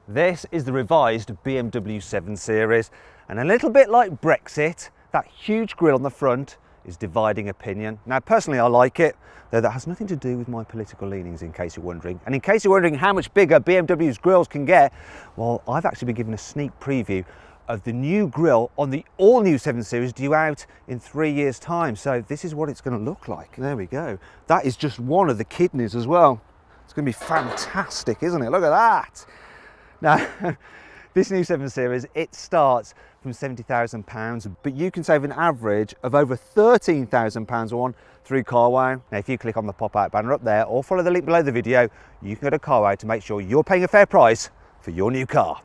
This is the revised BMW 7 Series, and a little bit like Brexit, that huge grille on the front is dividing opinion. Now personally I like it, though that has nothing to do with my political leanings, in case you're wondering. And in case you're wondering how much bigger BMW's grilles can get, well, I've actually been given a sneak preview of the new grille on the all-new 7 Series due out in 3 years' time. So this is what it's going to look like. There we go. That is just one of the kidneys as well. It's going to be fantastic, isn't it? Look at that. Now, this new 7 Series, it starts from £70,000, but you can save an average of over £13,000 on through CarWow. Now, if you click on the pop-out banner up there or follow the link below the video, you can go to CarWow to make sure you're paying a fair price for your new car.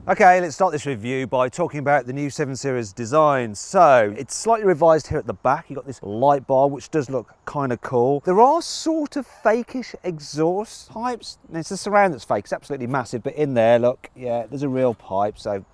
Okay, let's start this review by talking about the new 7 Series design. So it's slightly revised here at the back. You've got this light bar, which does look kind of cool. There are sort of fakeish exhaust pipes. It's the surround that's fake. It's absolutely massive, but in there, look, yeah, there's a real pipe, so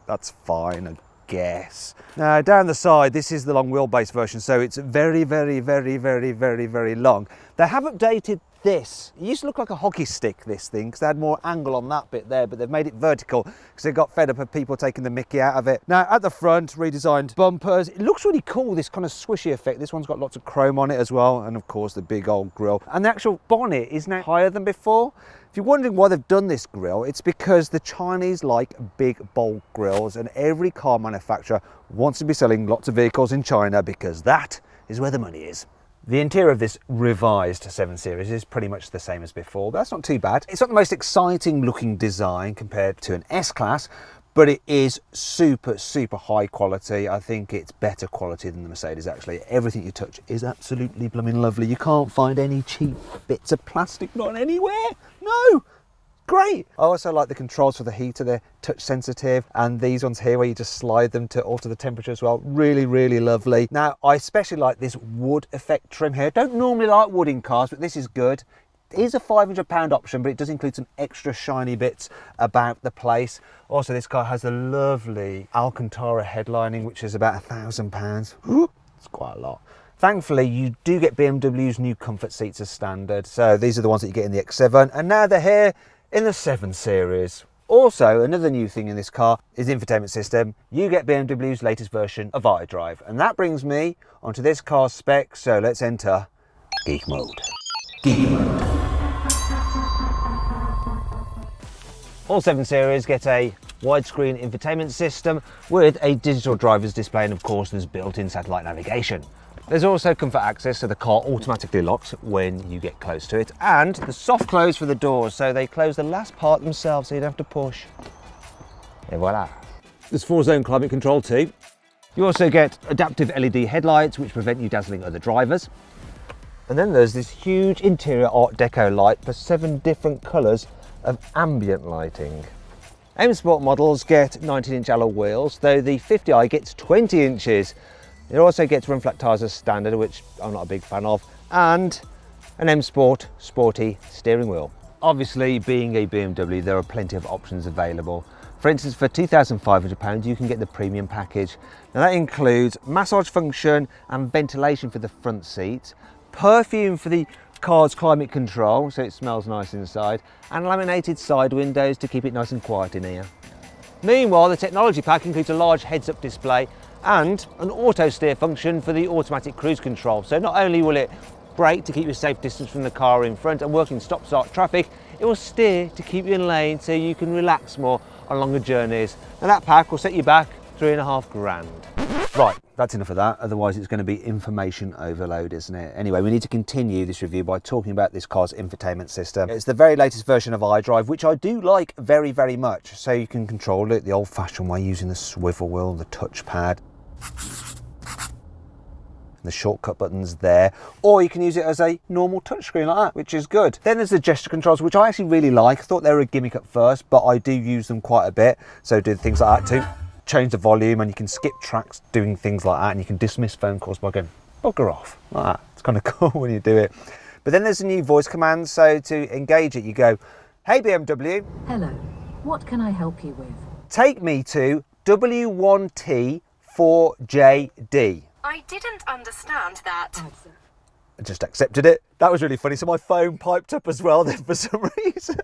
that's fine, I guess. Now down the side, this is the long wheelbase version, so it's very, very, very, very, very, very long. They have updated this. It used to look like a hockey stick, this thing, because they had more angle on that bit there, but they've made it vertical because they got fed up of people taking the mickey out of it. Now at the front, redesigned bumpers. It looks really cool, this kind of swishy effect. This one's got lots of chrome on it as well, and of course the big old grille. And the actual bonnet is now higher than before. If you're wondering why they've done this grille, it's because the Chinese like big, bold grilles, and every car manufacturer wants to be selling lots of vehicles in China because that is where the money is. The interior of this revised 7 Series is pretty much the same as before, but that's not too bad. It's not the most exciting looking design compared to an S-Class, but it is super, super high quality. I think it's better quality than the Mercedes, actually. Everything you touch is absolutely blooming lovely. You can't find any cheap bits of plastic, not anywhere. No. Great. I also like the controls for the heater. They're touch sensitive, and these ones here where you just slide them to alter the temperature as well. Really, really lovely. Now, I especially like this wood effect trim here. Don't normally like wood in cars, but this is good. It is a £500 option, but it does include some extra shiny bits about the place. Also, this car has a lovely Alcantara headlining, which is about £1,000. It's quite a lot. Thankfully, you do get BMW's new comfort seats as standard. So these are the ones that you get in the X7, and now they're here in the 7 Series. Also, another new thing in this car is the infotainment system. You get BMW's latest version of iDrive, and that brings me onto this car's spec. So let's enter geek mode. Geek mode. All 7 Series get a widescreen infotainment system with a digital driver's display, and of course there's built-in satellite navigation. There's also comfort access, so the car automatically locks when you get close to it, and the soft close for the doors, so they close the last part themselves, so you don't have to push. Et voila. There's 4-zone climate control too. You also get adaptive LED headlights, which prevent you dazzling other drivers. And then there's this huge interior Art Deco light for 7 different colours of ambient lighting. M Sport models get 19-inch alloy wheels, though the 50i gets 20 inches. It also gets run flat tyres as standard, which I'm not a big fan of, and an M Sport sporty steering wheel. Obviously, being a BMW, there are plenty of options available. For instance, for £2,500, you can get the premium package. Now that includes massage function and ventilation for the front seats, perfume for the car's climate control, so it smells nice inside, and laminated side windows to keep it nice and quiet in here. Meanwhile, the technology pack includes a large heads-up display and an auto steer function for the automatic cruise control. So not only will it brake to keep you a safe distance from the car in front and work in stop-start traffic, it will steer to keep you in lane so you can relax more on longer journeys. And that pack will set you back £3.5 grand. Right, that's enough of that, otherwise it's going to be information overload, isn't it? Anyway, we need to continue this review by talking about this car's infotainment system. It's the very latest version of iDrive, which I do like very, very much. So you can control it the old-fashioned way using the swivel wheel, the touchpad, the shortcut buttons there, or you can use it as a normal touchscreen like that, which is good. Then there's the gesture controls, which I actually really like. I thought they were a gimmick at first, but I do use them quite a bit. So do things like that too. Change the volume, and you can skip tracks doing things like that, and you can dismiss phone calls by going bugger off like that. It's kind of cool when you do it. But then there's a new voice command, so to engage it you go, hey BMW, hello, what can I help you with? Take me to W1T4JD. I didn't understand that. I just accepted it. That was really funny. So my phone piped up as well then for some reason.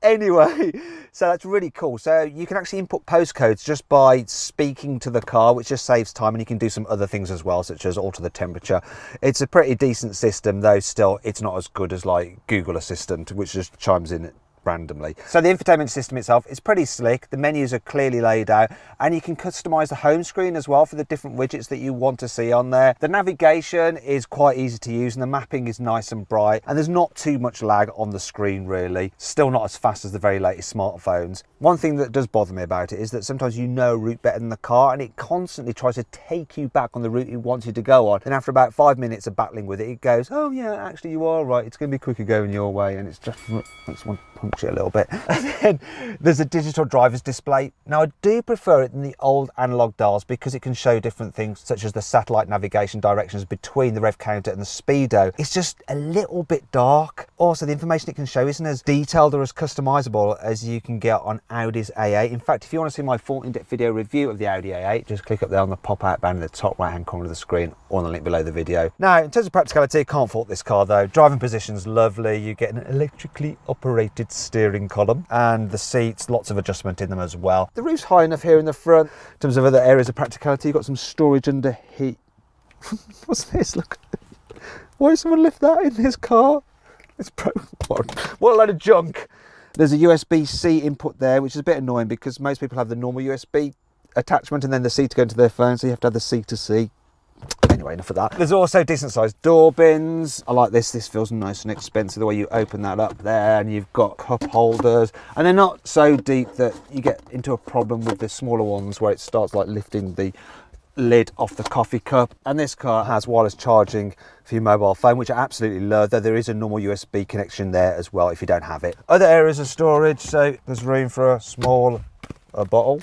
Anyway, so that's really cool. So you can actually input postcodes just by speaking to the car, which just saves time, and you can do some other things as well, such as alter the temperature. It's a pretty decent system, though still it's not as good as like Google Assistant, which just chimes in randomly. So the infotainment system itself is pretty slick. The menus are clearly laid out, and you can customize the home screen as well for the different widgets that you want to see on there. The navigation is quite easy to use, and the mapping is nice and bright, and there's not too much lag on the screen really. Still not as fast as the very latest smartphones. One thing that does bother me about it is that sometimes you know a route better than the car, and it constantly tries to take you back on the route it wants you to go on. And after about 5 minutes of battling with it, it goes, oh yeah, actually you are right, it's going to be quicker going your way, and it's just makes one punch it a little bit. And then there's a digital driver's display. Now I do prefer it than the old analog dials because it can show different things such as the satellite navigation directions between the rev counter and the speedo. It's just a little bit dark. Also, the information it can show isn't as detailed or as customizable as you can get on Audi's A8. In fact, if you want to see my full in-depth video review of the Audi A8, just click up there on the pop-out banner in the top right-hand corner of the screen or on the link below the video. Now, in terms of practicality, can't fault this car though. Driving position's lovely. You get an electrically operated steering column, and the seats, lots of adjustment in them as well. The roof's high enough here in the front. In terms of other areas of practicality, you've got some storage under heat. What's this? Look. Why did someone lift that in this car? It's what a load of junk. There's a USB-C input there, which is a bit annoying because most people have the normal USB attachment and then the C to go into their phone, so you have to have the C to C. Anyway, enough of that. There's also decent sized door bins. I like this. This feels nice and expensive, the way you open that up there, and you've got cup holders, and they're not so deep that you get into a problem with the smaller ones where it starts like lifting the lid off the coffee cup. And this car has wireless charging for your mobile phone, which I absolutely love, though there is a normal USB connection there as well if you don't have it. Other areas of storage, so there's room for a small bottle.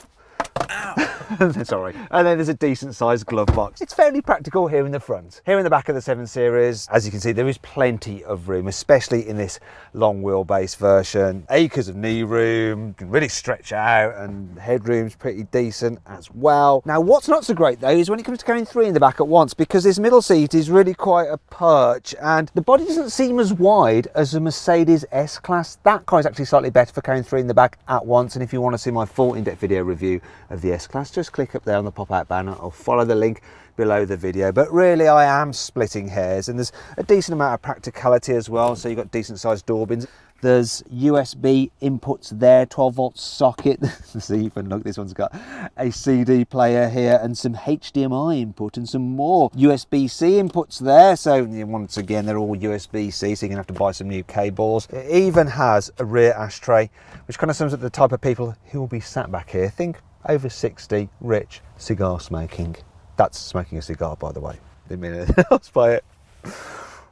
Sorry. And then there's a decent sized glove box. It's fairly practical here in the front. Here in the back of the 7 Series, as you can see, there is plenty of room, especially in this long wheelbase version. Acres of knee room, you can really stretch out, and headroom's pretty decent as well. Now, what's not so great though is when it comes to carrying 3 in the back at once, because this middle seat is really quite a perch, and the body doesn't seem as wide as a Mercedes S-Class. That car is actually slightly better for carrying 3 in the back at once, and if you want to see my full in-depth video review of the S-Class, just click up there on the pop-out banner or follow the link below the video. But really, I am splitting hairs, and there's a decent amount of practicality as well. So you've got decent sized door bins. There's USB inputs there, 12 volt socket. See, even look, this one's got a CD player here and some HDMI input and some more USB-C inputs there. So once again, they're all USB-C, so you're gonna have to buy some new cables. It even has a rear ashtray, which kind of sums up the type of people who will be sat back here. Think over 60, rich, cigar smoking. That's smoking a cigar, by the way. Didn't mean anything else by it.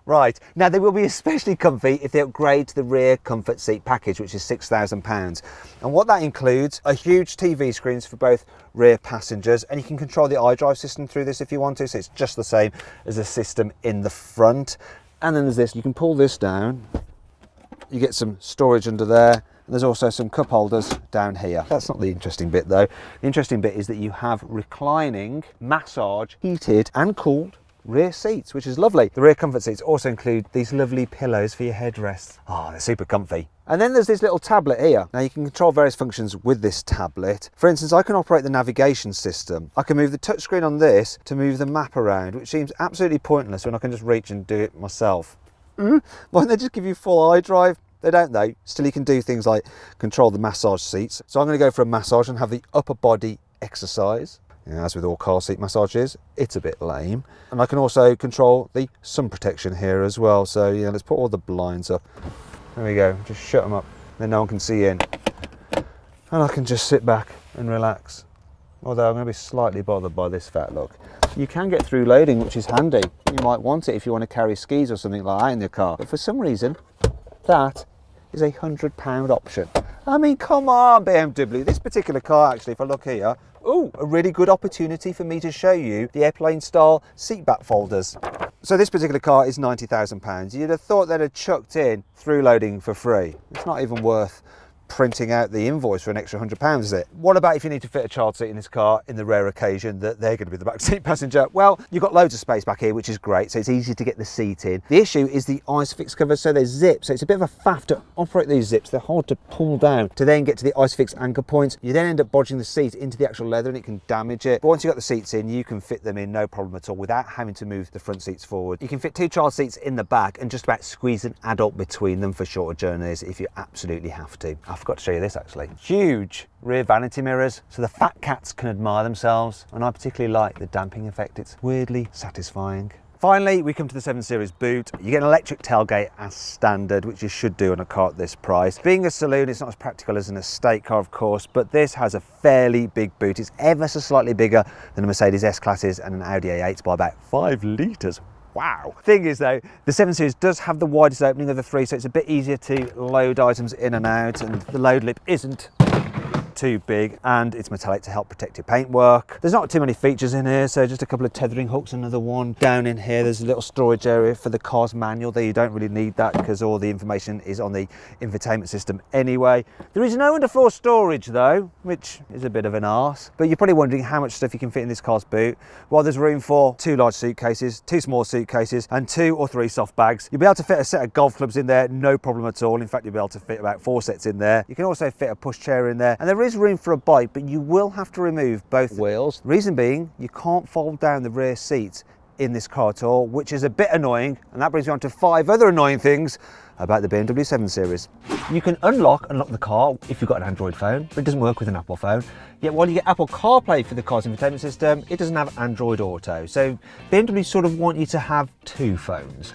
Right, now they will be especially comfy if they upgrade to the rear comfort seat package, which is £6,000. And what that includes are huge TV screens for both rear passengers, and you can control the iDrive system through this if you want to, so it's just the same as the system in the front. And then there's this, you can pull this down, you get some storage under there, and there's also some cup holders down here. That's not the interesting bit though. The interesting bit is that you have reclining, massage, heated and cooled rear seats, which is lovely. The rear comfort seats also include these lovely pillows for your headrests. Oh, they're super comfy. And then there's this little tablet here. Now you can control various functions with this tablet. For instance, I can operate the navigation system. I can move the touchscreen on this to move the map around, which seems absolutely pointless when I can just reach and do it myself. Why don't they just give you full iDrive? They don't though. Still, you can do things like control the massage seats. So I'm going to go for a massage and have the upper body exercise. As with all car seat massages, it's a bit lame. And I can also control the sun protection here as well. So yeah, let's put all the blinds up. There we go, just shut them up. Then no one can see in. And I can just sit back and relax. Although I'm going to be slightly bothered by this fat look. You can get through loading, which is handy. You might want it if you want to carry skis or something like that in your car. But for some reason, that is a £100 option. I mean, come on, BMW. This particular car, actually, if I look here, oh, a really good opportunity for me to show you the airplane style seat back folders. So this particular car is £90,000. You'd have thought they'd have chucked in through loading for free. It's not even worth printing out the invoice for an extra £100, is it? What about if you need to fit a child seat in this car in the rare occasion that they're going to be the back seat passenger? Well, you've got loads of space back here, which is great, so it's easy to get the seat in. The issue is the ISOFIX covers, so there's zips, so it's a bit of a faff to operate these zips. They're hard to pull down to then get to the ISOFIX anchor points. You then end up bodging the seat into the actual leather and it can damage it. But once you've got the seats in, you can fit them in no problem at all without having to move the front seats forward. You can fit 2 child seats in the back and just about squeeze an adult between them for shorter journeys if you absolutely have to. I forgot to show you this actually. Huge rear vanity mirrors, so the fat cats can admire themselves, and I particularly like the damping effect. It's weirdly satisfying. Finally, we come to the 7 Series boot. You get an electric tailgate as standard, which you should do on a car at this price. Being a saloon, it's not as practical as an estate car, of course, but this has a fairly big boot. It's ever so slightly bigger than a Mercedes S-Classes and an Audi A8 by about 5 litres. Wow. Thing is though, the 7 Series does have the widest opening of the 3, so it's a bit easier to load items in and out, and the load lip isn't too big, and it's metallic to help protect your paintwork. There's not too many features in here, so just a couple of tethering hooks, another one down in here. There's a little storage area for the car's manual there. You don't really need that because all the information is on the infotainment system anyway. There is no underfloor storage though, which is a bit of an arse, but you're probably wondering how much stuff you can fit in this car's boot. Well, there's room for 2 large suitcases, 2 small suitcases, and 2 or 3 soft bags. You'll be able to fit a set of golf clubs in there, no problem at all. In fact, you'll be able to fit about 4 sets in there. You can also fit a pushchair in there, and there is room for a bike, but you will have to remove both wheels. Reason being, you can't fold down the rear seats in this car at all, which is a bit annoying, and that brings me on to 5 other annoying things about the BMW 7 Series. You can unlock the car if you've got an Android phone, but it doesn't work with an Apple phone. Yet while you get Apple CarPlay for the car's infotainment system, it doesn't have Android Auto. So BMW sort of want you to have 2 phones.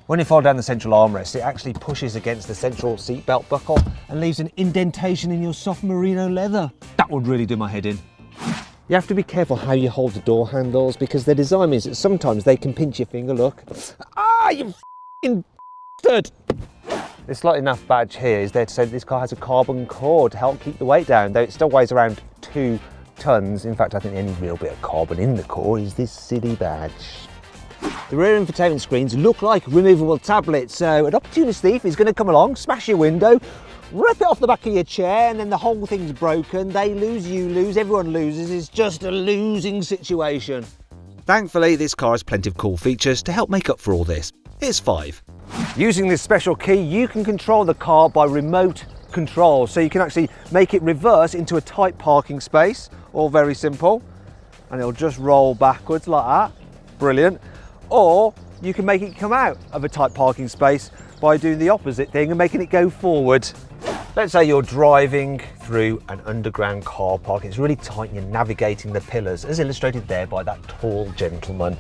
When you fold down the central armrest, it actually pushes against the central seatbelt buckle and leaves an indentation in your soft merino leather. That would really do my head in. You have to be careful how you hold the door handles because their design means that sometimes they can pinch your finger, look. Ah, you f***ing bastard! This slightly naff badge here is there to say that this car has a carbon core to help keep the weight down, though it still weighs around 2 tons. In fact, I think the only real bit of carbon in the core is this silly badge. The rear infotainment screens look like removable tablets, so an opportunist thief is going to come along, smash your window, rip it off the back of your chair, and then the whole thing's broken. They lose, you lose, everyone loses. It's just a losing situation. Thankfully, this car has plenty of cool features to help make up for all this. Here's 5. Using this special key, you can control the car by remote control, so you can actually make it reverse into a tight parking space, all very simple, and it'll just roll backwards like that. Brilliant. Or you can make it come out of a tight parking space by doing the opposite thing and making it go forward. Let's say you're driving through an underground car park. It's really tight and you're navigating the pillars, as illustrated there by that tall gentleman.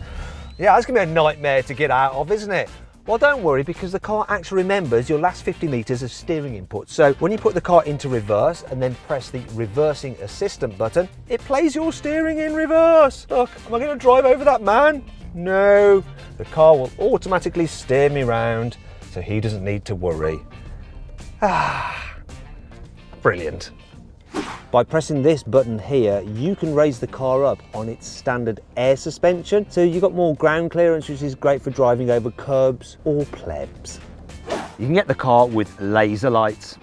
Yeah, that's gonna be a nightmare to get out of, isn't it? Well, don't worry, because the car actually remembers your last 50 metres of steering input. So when you put the car into reverse and then press the reversing assistant button, it plays your steering in reverse. Look, am I gonna drive over that man? No, the car will automatically steer me round, so he doesn't need to worry. Ah, brilliant. By pressing this button here, you can raise the car up on its standard air suspension, so you've got more ground clearance, which is great for driving over curbs or plebs. You can get the car with laser lights.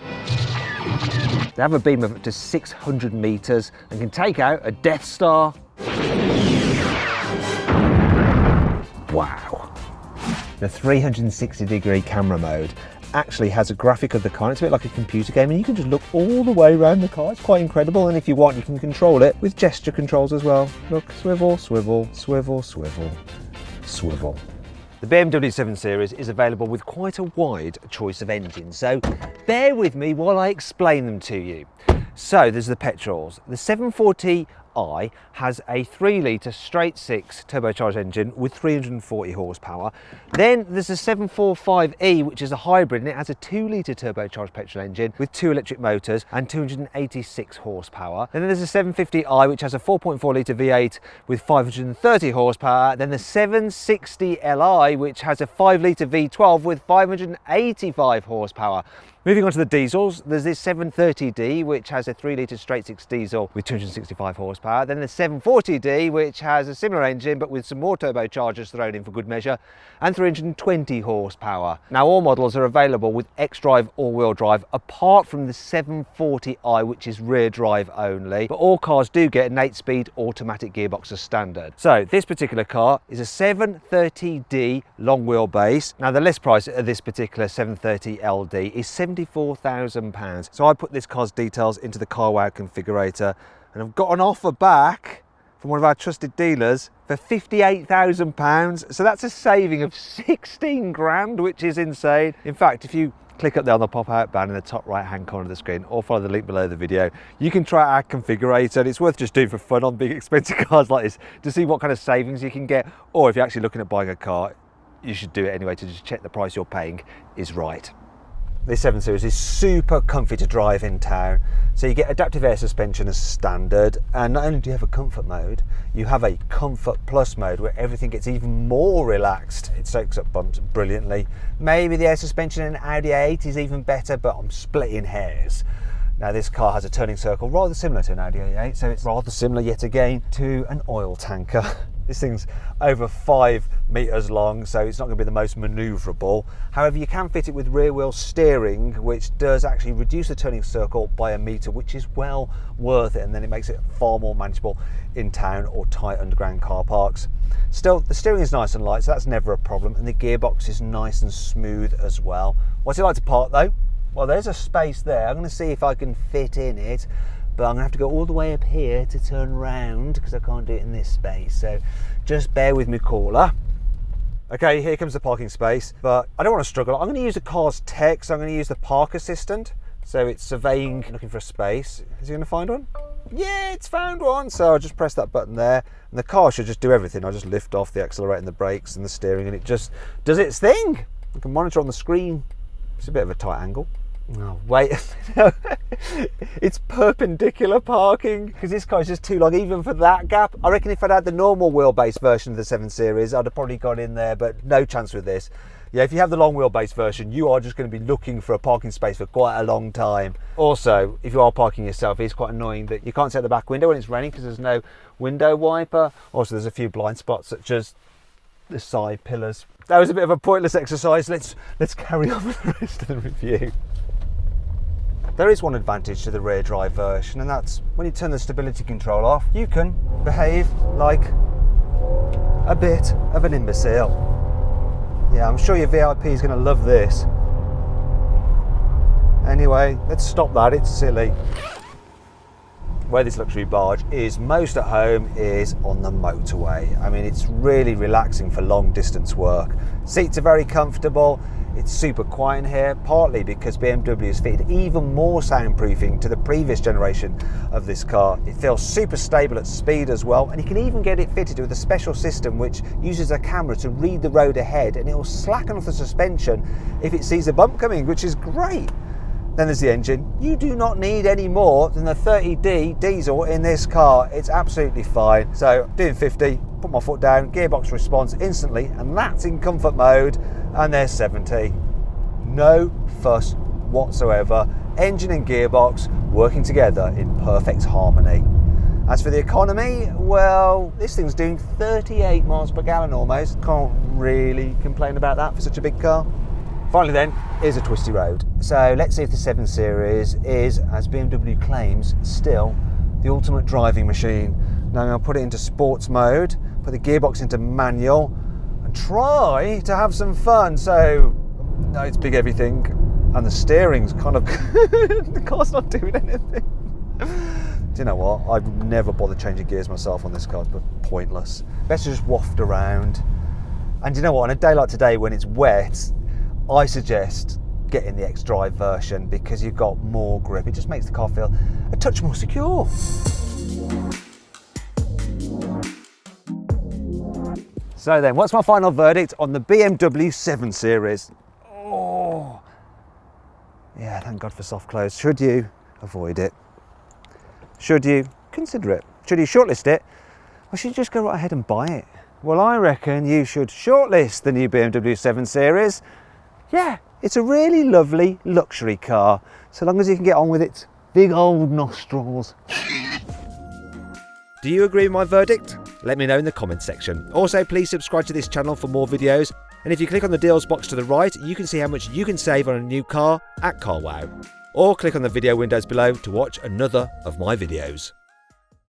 They have a beam of up to 600 metres and can take out a Death Star. Wow. The 360-degree camera mode actually has a graphic of the car. It's a bit like a computer game, and you can just look all the way around the car. It's quite incredible, and if you want, you can control it with gesture controls as well. Look, swivel, swivel, swivel, swivel, swivel. The BMW 7 Series is available with quite a wide choice of engines, so bear with me while I explain them to you. So there's the petrols. The 740i has a 3-litre straight-six turbocharged engine with 340 horsepower. Then there's the 745e, which is a hybrid, and it has a 2-litre turbocharged petrol engine with 2 electric motors and 286 horsepower. And then there's the 750i, which has a 4.4-litre V8 with 530 horsepower. Then the 760li, which has a 5-litre V12 with 585 horsepower. Moving on to the diesels, there's this 730D, which has a 3-litre straight-six diesel with 265 horsepower. Then the 740D, which has a similar engine, but with some more turbochargers thrown in for good measure, and 320 horsepower. Now, all models are available with xDrive all-wheel drive, apart from the 740i, which is rear drive only. But all cars do get an 8-speed automatic gearbox as standard. So this particular car is a 730D long wheelbase. Now, the list price of this particular 730LD is £74,000. So I put this car's details into the CarWow configurator, and I've got an offer back from one of our trusted dealers for £58,000. So that's a saving of 16 grand, which is insane. In fact, if you click up there on the pop-out band in the top right-hand corner of the screen, or follow the link below the video, you can try our configurator, and it's worth just doing for fun on big expensive cars like this to see what kind of savings you can get. Or if you're actually looking at buying a car, you should do it anyway to just check the price you're paying is right. This 7 Series is super comfy to drive in town. So you get adaptive air suspension as standard, and not only do you have a comfort mode, you have a comfort plus mode where everything gets even more relaxed. It soaks up bumps brilliantly. Maybe the air suspension in Audi A8 is even better, but I'm splitting hairs. Now, this car has a turning circle rather similar to an Audi A8, so it's rather similar yet again to an oil tanker. This thing's over 5 meters long, so it's not going to be the most maneuverable. However, you can fit it with rear wheel steering, which does actually reduce the turning circle by 1 meter, which is well worth it, and then it makes it far more manageable in town or tight underground car parks. Still, the steering is nice and light, so that's never a problem, and the gearbox is nice and smooth as well. What's it like to park though? Well, there's a space there. I'm going to see if I can fit in it, but I'm going to have to go all the way up here to turn round because I can't do it in this space. So just bear with me, caller. Okay, here comes the parking space, but I don't want to struggle. I'm going to use the car's tech, so I'm going to use the park assistant. So it's surveying, looking for a space. Is he going to find one? Yeah, it's found one. So I'll just press that button there, and the car should just do everything. I'll just lift off the accelerator and the brakes and the steering, and it just does its thing. I can monitor on the screen. It's a bit of a tight angle. Oh, wait, it's perpendicular parking because this car is just too long even for that gap. I reckon if I'd had the normal wheelbase version of the 7 Series, I'd have probably got in there, but no chance with this. Yeah, if you have the long wheelbase version, you are just going to be looking for a parking space for quite a long time. Also, if you are parking yourself, it's quite annoying that you can't set the back window when it's raining because there's no window wiper. Also, there's a few blind spots such as the side pillars. That was a bit of a pointless exercise. Let's carry on with the rest of the review. There is one advantage to the rear drive version, and that's when you turn the stability control off, you can behave like a bit of an imbecile. Yeah, I'm sure your VIP is going to love this. Anyway, let's stop that, it's silly. Where this luxury barge is most at home is on the motorway. I mean, it's really relaxing for long distance work. Seats are very comfortable. It's super quiet in here, partly because BMW has fitted even more soundproofing to the previous generation of this car. It feels super stable at speed as well, and you can even get it fitted with a special system which uses a camera to read the road ahead, and it will slacken off the suspension if it sees a bump coming, which is great. Then there's the engine. You do not need any more than the 30D diesel in this car. It's absolutely fine. So doing 50, put my foot down, gearbox response instantly, and that's in comfort mode, and there's 70. No fuss whatsoever. Engine and gearbox working together in perfect harmony. As for the economy, well, this thing's doing 38 miles per gallon almost. Can't really complain about that for such a big car. Finally then, here's a twisty road. So let's see if the 7 Series is, as BMW claims, still the ultimate driving machine. Now I'm going to put it into sports mode, put the gearbox into manual, and try to have some fun. So, no, it's big everything, and the steering's kind of, the car's not doing anything. Do you know what? I'd never bother changing gears myself on this car, but pointless. Best to just waft around. And you know what, on a day like today when it's wet, I suggest getting the xDrive version because you've got more grip. It just makes the car feel a touch more secure. So then, what's my final verdict on the BMW 7 Series? Oh, yeah, thank God for soft close. Should you avoid it? Should you consider it? Should you shortlist it? Or should you just go right ahead and buy it? Well, I reckon you should shortlist the new BMW 7 Series. Yeah, It's a really lovely luxury car, so long as you can get on with its big old nostrils. Do you agree with my verdict? Let me know in the comments section. Also, please subscribe to this channel for more videos, and if you click on the deals box to the right, you can see how much you can save on a new car at CarWow. Or click on the video windows below to watch another of my videos.